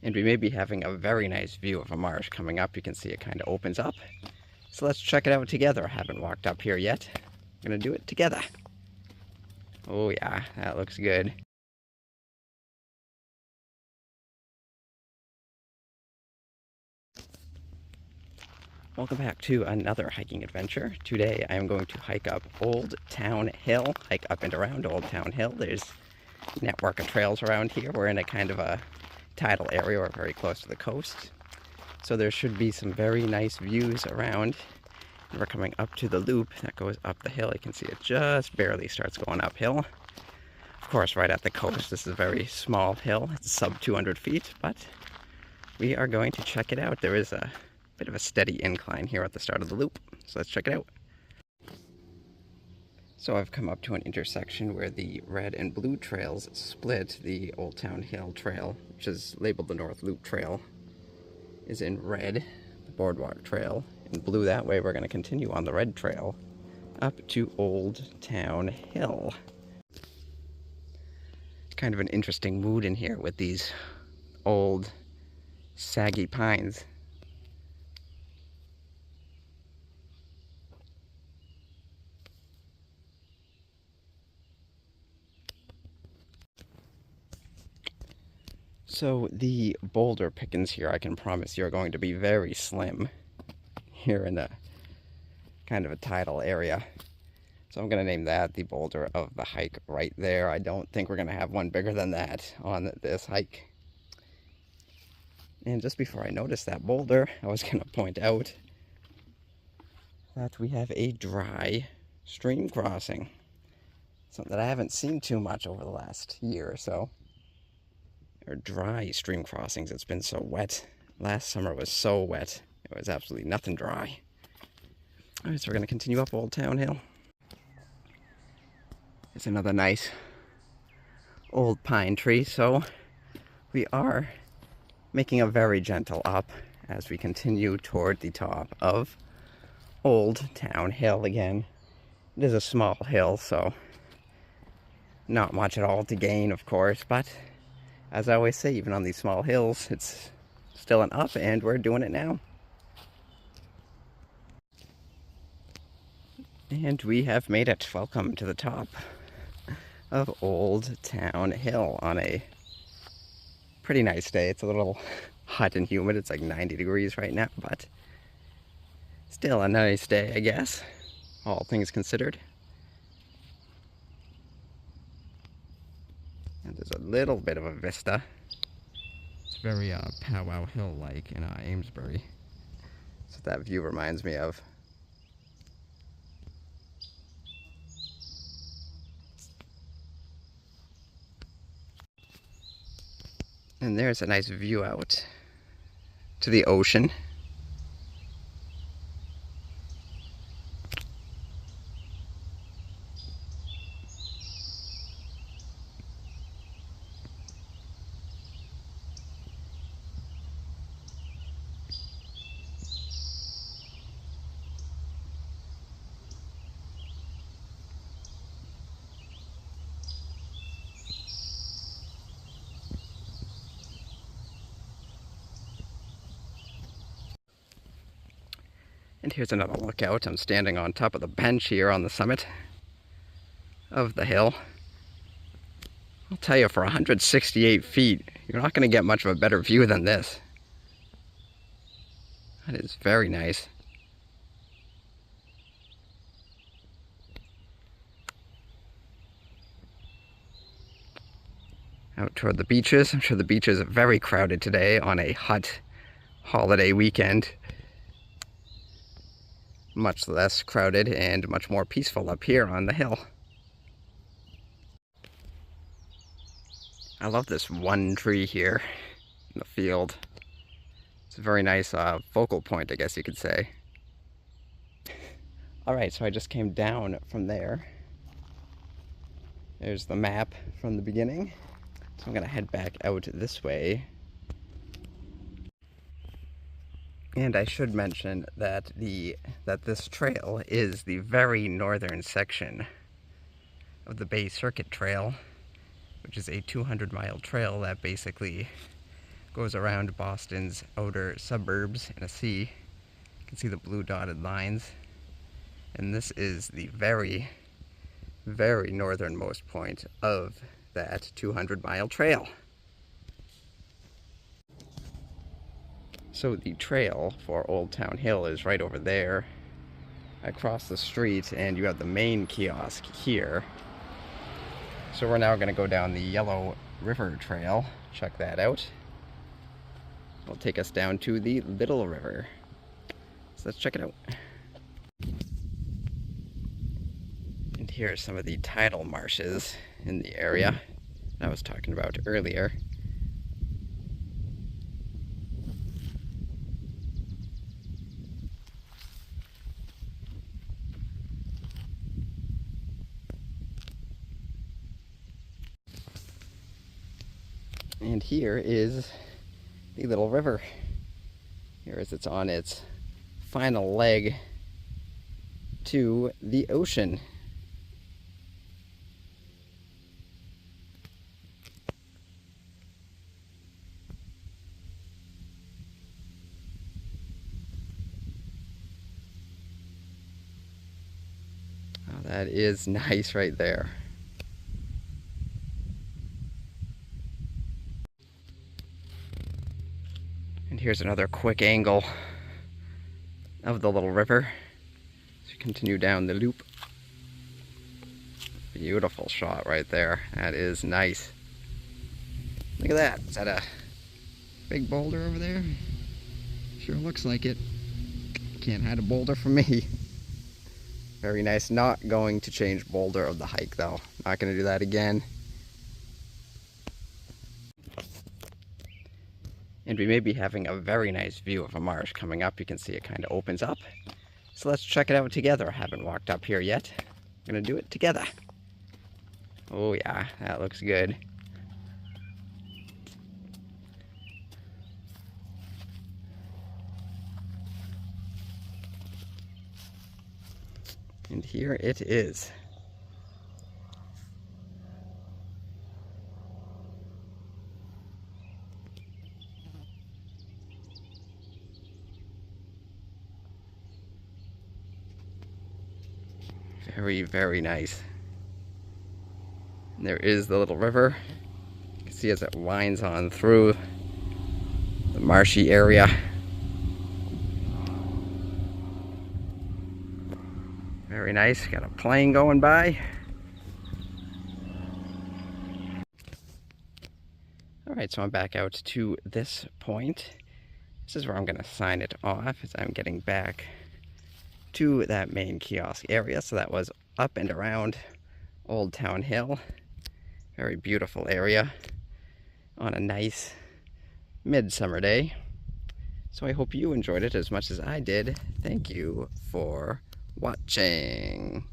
And we may be having a very nice view of a marsh coming up. You can see it kind of opens up. So let's check it out together. I haven't walked up here yet. I'm gonna do it together. Oh yeah, that looks good. Welcome back to another hiking adventure. Today I am going to hike up Old Town Hill, hike up and around Old Town Hill. There's a network of trails around here. We're in a kind of a tidal area. We're very close to the coast. So there should be some very nice views around. And we're coming up to the loop that goes up the hill. You can see it just barely starts going uphill. Of course, right at the coast. This is a very small hill. It's sub 200 feet, but we are going to check it out. There is a bit of a steady incline here at the start of the loop, so let's check it out. So I've come up to an intersection where the red and blue trails split. The Old Town Hill Trail, which is labeled the North Loop Trail, is in red. The Boardwalk Trail in blue. That way we're going to continue on the red trail up to Old Town Hill. It's kind of an interesting mood in here with these old saggy pines. So the boulder pickings here, I can promise you, are going to be very slim here in a kind of a tidal area. So I'm going to name that the boulder of the hike right there. I don't think we're going to have one bigger than that on this hike. And just before I noticed that boulder, I was going to point out that we have a dry stream crossing. Something that I haven't seen too much over the last year or so. Or dry stream crossings. It's been so wet. Last summer was so wet. It was absolutely nothing dry. Alright, so we're going to continue up Old Town Hill. It's another nice old pine tree, so we are making a very gentle up as we continue toward the top of Old Town Hill again. It is a small hill, so not much at all to gain, of course, but as I always say, even on these small hills, it's still an up, and we're doing it now. And we have made it. Welcome to the top of Old Town Hill on a pretty nice day. It's a little hot and humid. It's like 90 degrees right now, but still a nice day, I guess, all things considered. And there's a little bit of a vista. It's very Powwow Hill-like in Amesbury. That's what that view reminds me of. And there's a nice view out to the ocean. And here's another lookout. I'm standing on top of the bench here on the summit of the hill. I'll tell you, for 168 feet, you're not going to get much of a better view than this. That is very nice. Out toward the beaches. I'm sure the beaches are very crowded today on a hot holiday weekend. Much less crowded and much more peaceful up here on the hill. I love this one tree here in the field. It's a very nice focal point, I guess you could say. Alright, so I just came down from there. There's the map from the beginning. So I'm going to head back out this way. And I should mention that this trail is the very northern section of the Bay Circuit Trail, which is a 200-mile trail that basically Goes around Boston's outer suburbs in a C. You can see the blue dotted lines. And this is the very, very northernmost point of that 200-mile trail. So the trail for Old Town Hill is right over there across the street, and you have the main kiosk here. So we're now going to go down the Yellow River Trail. Check that out. It'll take us down to the Little River. So let's check it out. And here are some of the tidal marshes in the area that I was talking about earlier. And here is the Little River. Here as it's on its final leg to the ocean. Oh, that is nice right there. And here's another quick angle of the Little River as you continue down the loop. Beautiful shot right there. That is nice. Look at that. Is that a big boulder over there? Sure looks like it. Can't hide a boulder from me. Very nice. Not going to change boulder of the hike though. Not going to do that again. And we may be having a very nice view of a marsh coming up. You can see it kind of opens up. So let's check it out together. I haven't walked up here yet. I'm going to do it together. Oh yeah, that looks good. And here it is. Very, very nice. And there is the Little River. You can see as it winds on through the marshy area. Very nice. Got a plane going by. Alright, so I'm back out to this point. This is where I'm going to sign it off as I'm getting back to that main kiosk area. So that was up and around Old Town Hill. Very beautiful area on a nice midsummer day. So I hope you enjoyed it as much as I did. Thank you for watching.